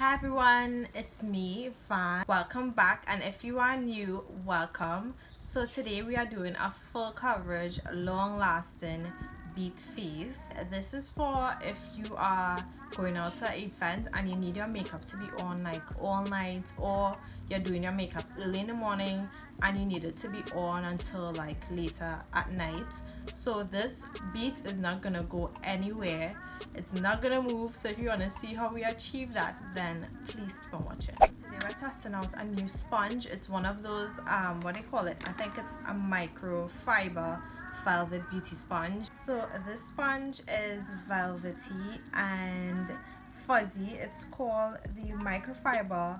Hi everyone, it's me, Van. Welcome back, and if you are new, welcome. So today we are doing a full coverage, long-lasting beat face. This is for if you are going out to an event and you need your makeup to be on like all night, or you're doing your makeup early in the morning and you need it to be on until like later at night. So this beat is not gonna go anywhere, it's not gonna move. So if you want to see how we achieve that, then please keep on watching. Today we're testing out a new sponge. It's one of those what do you call it, I think it's a microfiber velvet beauty sponge. So this sponge is velvety and fuzzy. It's called the microfiber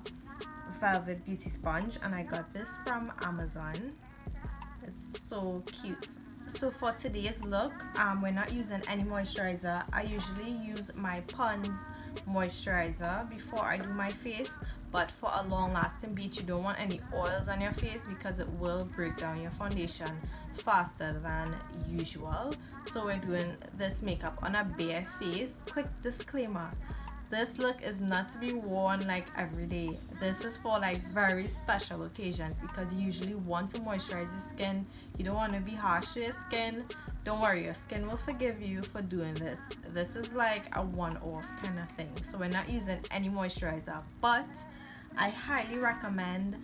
velvet beauty sponge, and I got this from Amazon. It's so cute. So for today's look, we're not using any moisturizer. I usually use my Pond's moisturizer before I do my face, but for a long lasting beat you don't want any oils on your face because it will break down your foundation faster than usual. So we're doing this makeup on a bare face. Quick disclaimer, this look is not to be worn like every day. This is for like very special occasions because you usually want to moisturize your skin. You don't want to be harsh to your skin. Don't worry, your skin will forgive you for doing this. This is like a one-off kind of thing. So we're not using any moisturizer, but I highly recommend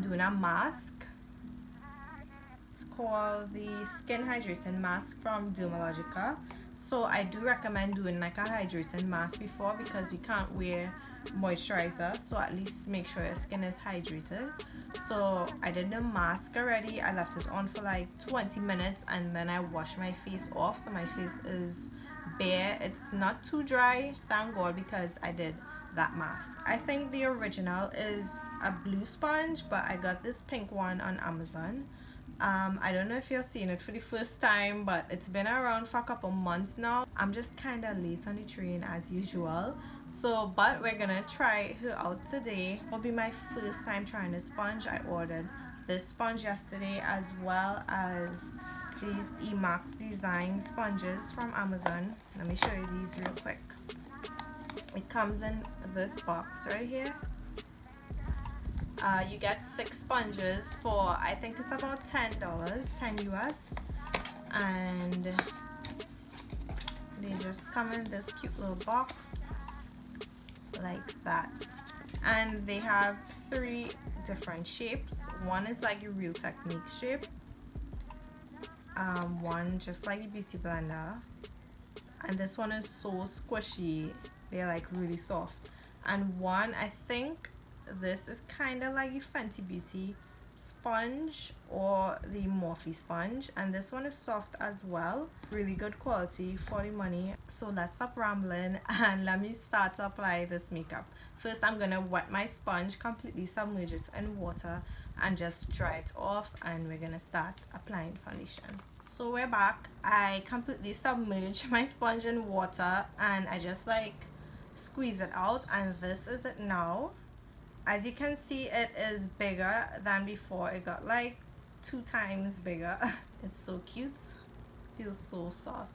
doing a mask. It's called the Skin Hydrating Mask from Dermalogica. So I do recommend doing like a hydrating mask before, because you can't wear moisturizer, so at least make sure your skin is hydrated. So I did the mask already. I left it on for like 20 minutes and then I washed my face off, so my face is bare. It's not too dry, thank God, because I did that mask. I think the original is a blue sponge, but I got this pink one on Amazon. I don't know if you're seeing it for the first time, but it's been around for a couple months now. I'm just kind of late on the train as usual. So, but we're gonna try her out today. It'll be my first time trying this sponge. I ordered this sponge yesterday, as well as these Emax design sponges from Amazon. Let me show you these real quick. It comes in this box right here. You get 6 sponges for, I think it's about $10, 10 US, and they just come in this cute little box like that. And they have 3 different shapes. One is like a Real Technique shape, one just like a beauty blender, and this one is so squishy, they're like really soft. And one, I think this is kind of like a Fenty Beauty sponge or the Morphe sponge, and this one is soft as well. Really good quality for the money. So let's stop rambling and let me start to apply this makeup. First, I'm gonna wet my sponge, completely submerge it in water and just dry it off, and we're gonna start applying foundation. So we're back. I completely submerged my sponge in water and I just like squeeze it out, and this is it now. As you can see, it is bigger than before. It got like 2 times bigger. It's so cute, feels so soft.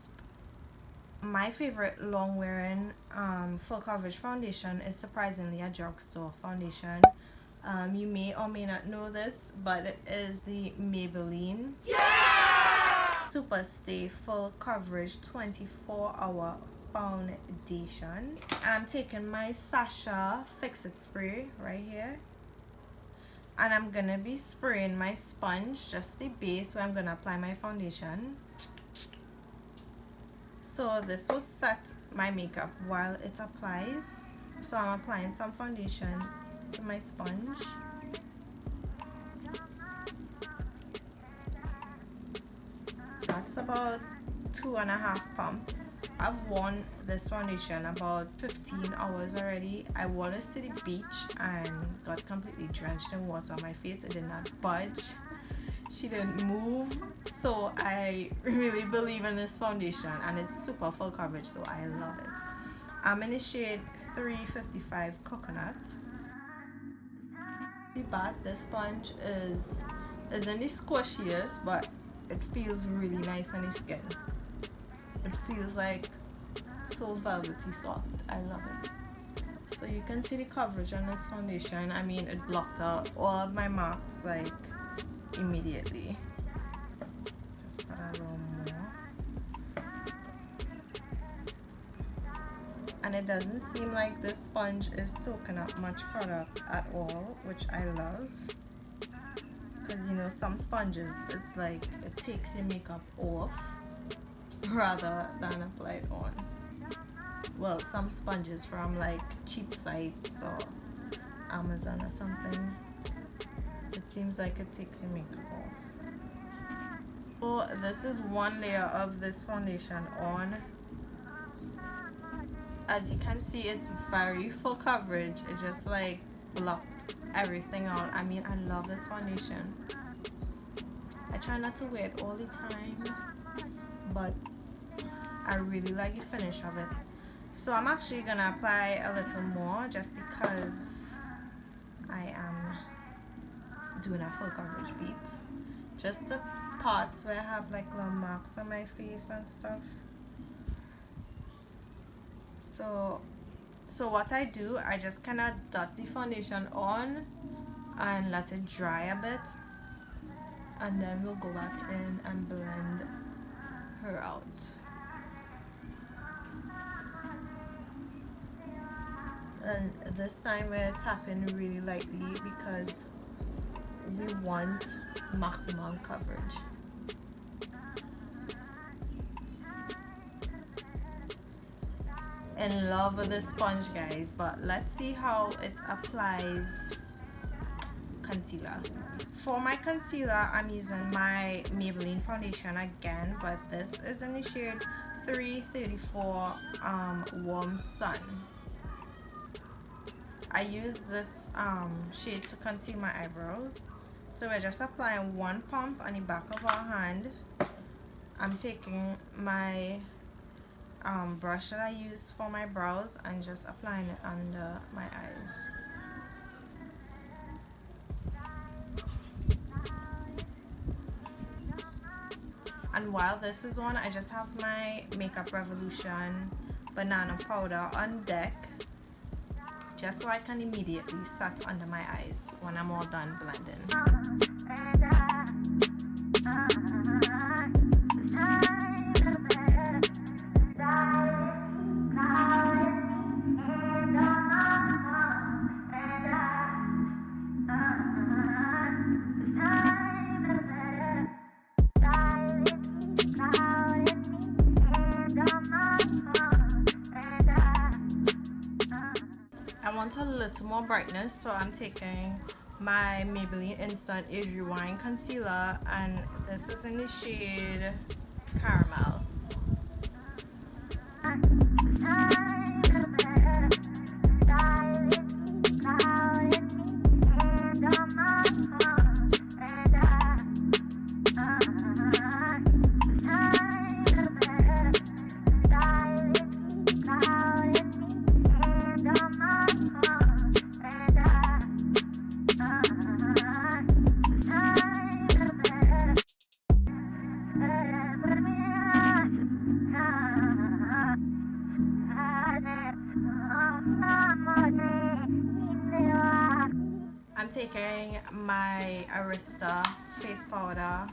My favorite long wearing full coverage foundation is surprisingly a Drugstore foundation. You may or may not know this, but it is the Maybelline Superstay full coverage 24-hour foundation. I'm taking my Sasha Fix It spray right here, and I'm gonna be spraying my sponge, just the base where I'm gonna apply my foundation. So this will set my makeup while it applies. So I'm applying some foundation to my sponge. That's about 2.5 pumps. I've worn this foundation about 15 hours already. I wore this to the beach and got completely drenched in water. My face, it did not budge. She didn't move. So I really believe in this foundation, and it's super full coverage, so I love it. I'm in the shade 355 Coconut. But this sponge isn't the squishiest, but it feels really nice on the skin. It feels like so velvety soft. I love it. So So you can see the coverage on this foundation. I mean, it blocked out all of my marks like immediately. Just put a little more. And it doesn't seem like this sponge is soaking up much product at all, which I love. Because you know, some sponges, it's like it takes your makeup off rather than apply it on. Well, some sponges from like cheap sites or Amazon or something, it seems like it takes your makeup off. So this is one layer of this foundation on. As you can see, it's very full coverage. It just like blocked everything out. I mean, I love this foundation. I try not to wear it all the time, but I really like the finish of it. So I'm actually gonna apply a little more just because I am doing a full coverage beat. Just the parts where I have like little marks on my face and stuff. So what I do, I just kind of dot the foundation on and let it dry a bit, and then we'll go back in and blend her out. And this time we're tapping really lightly because we want maximum coverage. In love with this sponge, guys, but let's see how it applies concealer. For my concealer, I'm using my Maybelline foundation again, but this is in the shade 334 Warm Sun. I use this shade to conceal my eyebrows. So we're just applying one pump on the back of our hand. I'm taking my brush that I use for my brows and just applying it under my eyes. And while this is on, I just have my Makeup Revolution banana powder on deck, just so I can immediately set under my eyes when I'm all done blending. I want a little more brightness, so I'm taking my Maybelline Instant Age Rewind Concealer, and this is in the shade Caramel. I'm taking my Arista face powder.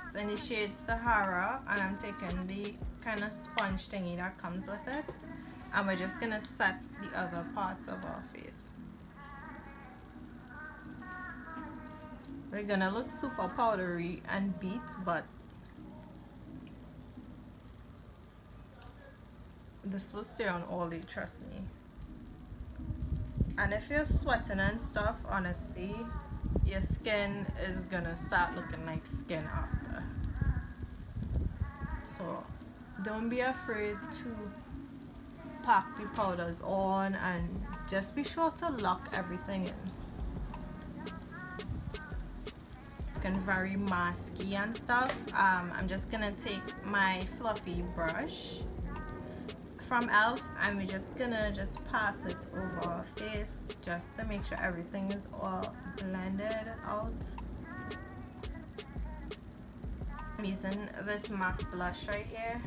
It's in the shade Sahara, and I'm taking the kind of sponge thingy that comes with it, and we're just gonna set the other parts of our face. We're gonna look super powdery and beat, but this will stay on all day, trust me. And if you're sweating and stuff, honestly, your skin is gonna start looking like skin after. So don't be afraid to pack the powders on, and just be sure to lock everything in. Looking very masky and stuff. I'm just gonna take my fluffy brush from e.l.f. and we're just gonna pass it over our face just to make sure everything is all blended out. I'm using this MAC blush right here.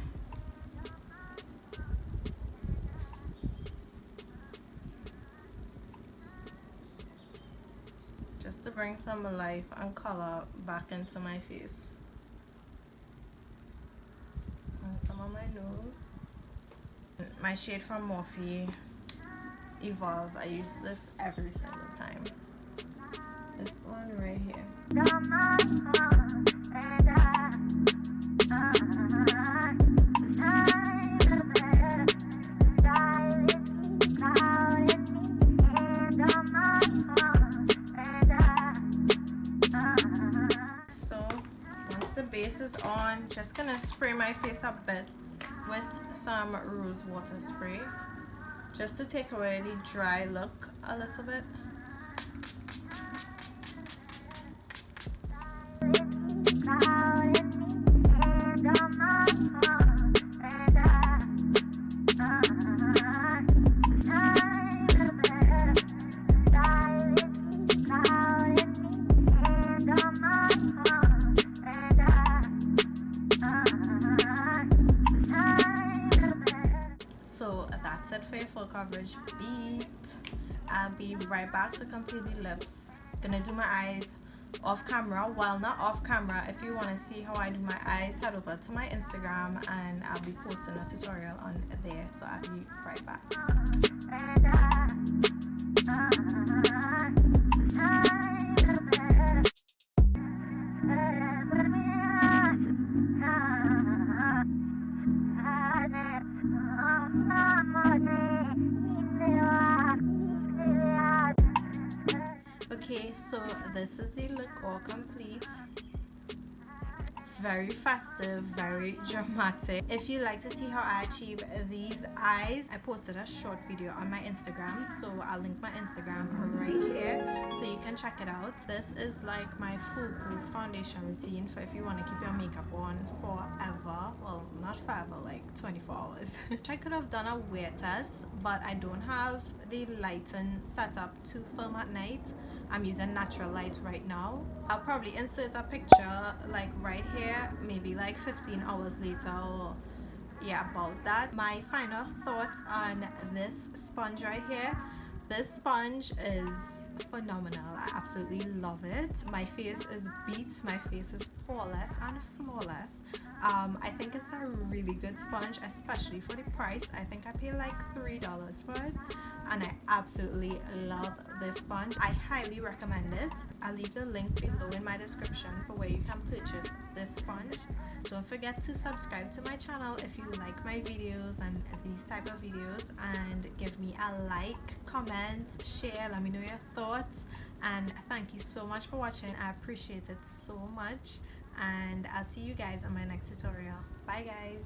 just to bring some life and color back into my face. And some on my nose. My shade from Morphe Evolve. I use this every single time. This one right here. So once the base is on, just gonna spray my face a bit with some rose water spray just to take away the dry look a little bit. So that's it for your full coverage beat. I'll be right back to complete the lips. Gonna do my eyes off camera. Well, not off camera. If you want to see how I do my eyes, head over to my Instagram and I'll be posting a tutorial on there. So I'll be right back. Okay, so this is the look all complete. It's very festive, very dramatic. If you like to see how I achieve these eyes, I posted a short video on my Instagram, so I'll link my Instagram right here so you can check it out. This is like my foolproof foundation routine for if you want to keep your makeup on forever. Well, not forever, like 24 hours. I could have done a wear test, but I don't have the lighting set up to film at night. I'm using natural light right now. I'll probably insert a picture like right here, maybe like 15 hours later, or yeah, about that. My final thoughts on this sponge right here. This sponge is phenomenal. I absolutely love it. My face is beat. My face is flawless and flawless. I think it's a really good sponge, especially for the price. I think I paid like $3 for it, and I absolutely love this sponge. I highly recommend it. I'll leave the link below in my description for where you can purchase this sponge. Don't forget to subscribe to my channel if you like my videos and these type of videos, and give me a like, comment, share, let me know your thoughts, and thank you so much for watching. I appreciate it so much, and I'll see you guys on my next tutorial. Bye guys.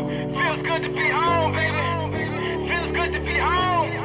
Feels good to be home, baby. Feels good to be home.